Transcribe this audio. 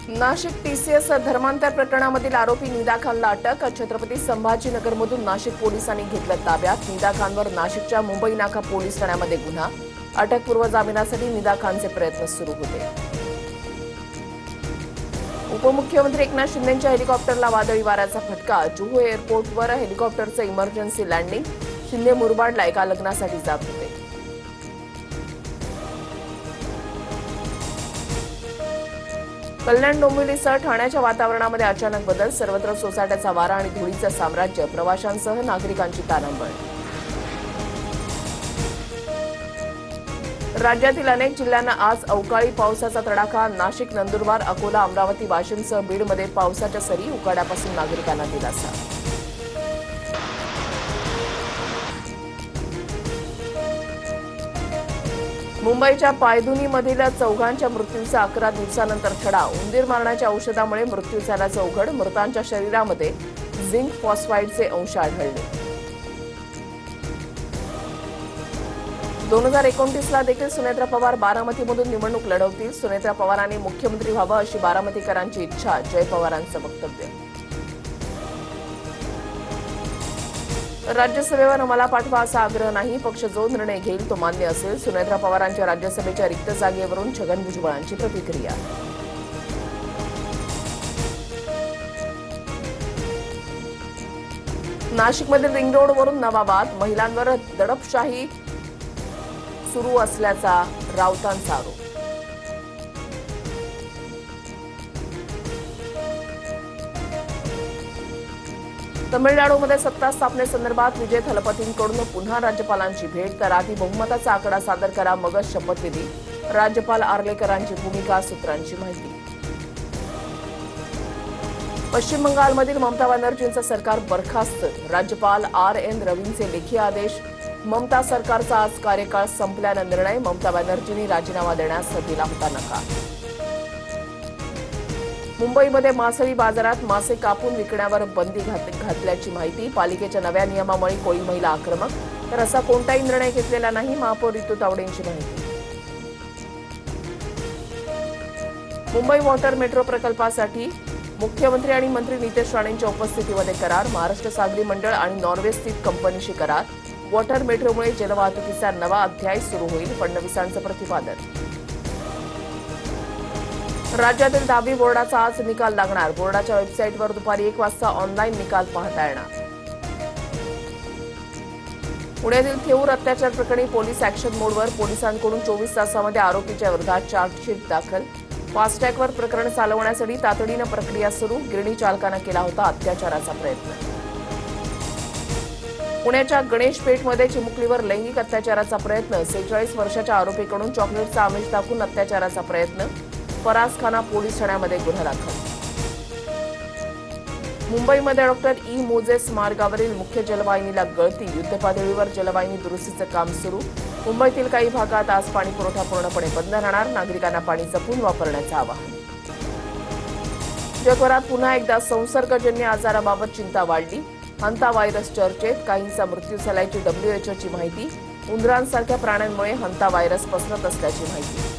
Nashik TCS धर्मांतर प्रकरणामधील आरोपी निदा खानला अटक. छत्रपती संभाजीनगरमधून नाशिक पोलिसांनी घेतलं ताब्यात. निदा खानवर नाशिकच्या मुंबई नाका पोलीस ठाण्यामध्ये गुन्हा. अटकपूर्व जामिनासाठी निदा खानचे प्रयत्न सुरू होते. उपमुख्यमंत्री एकनाथ शिंदेंच्या हेलिकॉप्टरला वादळी वाऱ्याचा फटका. जुहू एअरपोर्टवर हेलिकॉप्टरचं इमर्जन्सी लँडिंग. शिंदे मुरबाडला एका लग्नासाठी जात होते. कल्याण डोंबिवलीसह ठाण्याच्या वातावरणामध्ये अचानक बदल. सर्वत्र सोसाट्याचा वारा आणि धुळीचं साम्राज्य. प्रवाशांसह नागरिकांची तारांबळ. राज्यातील अनेक जिल्ह्यांना आज अवकाळी पावसाचा तडाखा. नाशिक, नंदुरबार, अकोला, अमरावती, वाशिमसह बीडमध्ये पावसाच्या सरी. उकाड्यापासून नागरिकांना दिलासा. मुंबईच्या पायधुनीमधील चौघांच्या मृत्यूचा 11 दिवसानंतर छडा. उंदीर मारण्याच्या औषधामुळे मृत्यू झाल्याचं उघड. मृतांच्या शरीरामध्ये झिंक फॉस्फाईडचे अंश आढळले. 2029ला देखील सुनेत्रा पवार बारामतीमधून निवडणूक लढवतील. सुनेत्रा पवारांनी मुख्यमंत्री व्हावं अशी बारामतीकरांची इच्छा. जय पवारांचं वक्तव्य. राज्यसभेवर मला पाठवा असा आग्रह नाही. पक्ष जो निर्णय घेईल तो मान्य असेल. सुनेत्रा पवारांच्या राज्यसभेच्या रिक्त जागेवरून छगन भुजबळांची प्रतिक्रिया. नाशिकमधील रिंग रोडवरून नवा वाद. महिलांवर दडपशाही सुरू असल्याचा राऊतांचा आरोप. तमिळनाडूमध्ये सत्ता स्थापनेसंदर्भात विजय थलपतींकडून पुन्हा राज्यपालांची भेट. तर आधी बहुमताचा आकडा सादर करा, मगच शपथविधी. राज्यपाल आर्लेकरांची भूमिका. सूत्रांची माहिती. पश्चिम बंगालमधील ममता बॅनर्जींचं सरकार बरखास्त. राज्यपाल RN रवींचे लेखी आदेश. ममता सरकारचा आज कार्यकाळ संपल्यानं निर्णय. ममता बॅनर्जींनी राजीनामा देण्यास दिला होता नकार. मुंबईमध्ये मासळी बाजारात मासे कापून विकण्यावर बंदी घातल्याची माहिती. पालिकेच्या नव्या नियमामुळे कोळी महिला आक्रमक. तर असा कोणताही निर्णय घेतलेला नाही. महापौर रितू तावडेंची माहिती. मुंबई वॉटर मेट्रो प्रकल्पासाठी मुख्यमंत्री आणि मंत्री नितेश राणेंच्या उपस्थितीमध्ये करार. महाराष्ट्र सागरी मंडळ आणि नॉर्वे स्थित कंपनीशी करार. वॉटर मेट्रोमुळे जलवाहतुकीचा नवा अध्याय सुरू होईल. फडणवीसांचं प्रतिपादन. राज्यातील 10वी बोर्डाचा आज निकाल लागणार. बोर्डाच्या वेबसाईटवर दुपारी 1 वाजता ऑनलाईन निकाल पाहता येणार. पुण्यातील थेऊर अत्याचार प्रकरणी पोलीस ऍक्शन मोडवर. पोलिसांकडून 24 तासामध्ये आरोपीच्या विरोधात चार्जशीट दाखल. फास्टॅगवर प्रकरण चालवण्यासाठी तातडीनं प्रक्रिया सुरू. गिरणी चालकानं केला होता अत्याचाराचा प्रयत्न. पुण्याच्या गणेश पेठमध्ये चिमुकलीवर लैंगिक अत्याचाराचा प्रयत्न. 46 वर्षाच्या आरोपीकडून चॉकलेटचा आमिष दाखवून अत्याचाराचा प्रयत्न. फरासखाना पोलीस ठाण्यामध्ये गुन्हा दाखल. मुंबईमध्ये डॉक्टर ई मोजेस मार्गावरील मुख्य जलवाहिनीला गळती. युद्धपातळीवर जलवाहिनी दुरुस्तीचं काम सुरू. मुंबईतील काही भागात आज पाणी पुरवठा पूर्णपणे बंद राहणार. नागरिकांना पाणी जपून वापरण्याचं आवाहन. जगभरात पुन्हा एकदा संसर्गजन्य आजाराबाबत चिंता वाढली. हंता व्हायरस चर्चेत. काहींचा मृत्यू झाल्याची WHO ची माहिती. उंदरांसारख्या प्राण्यांमुळे हंता व्हायरस पसरत असल्याची माहिती.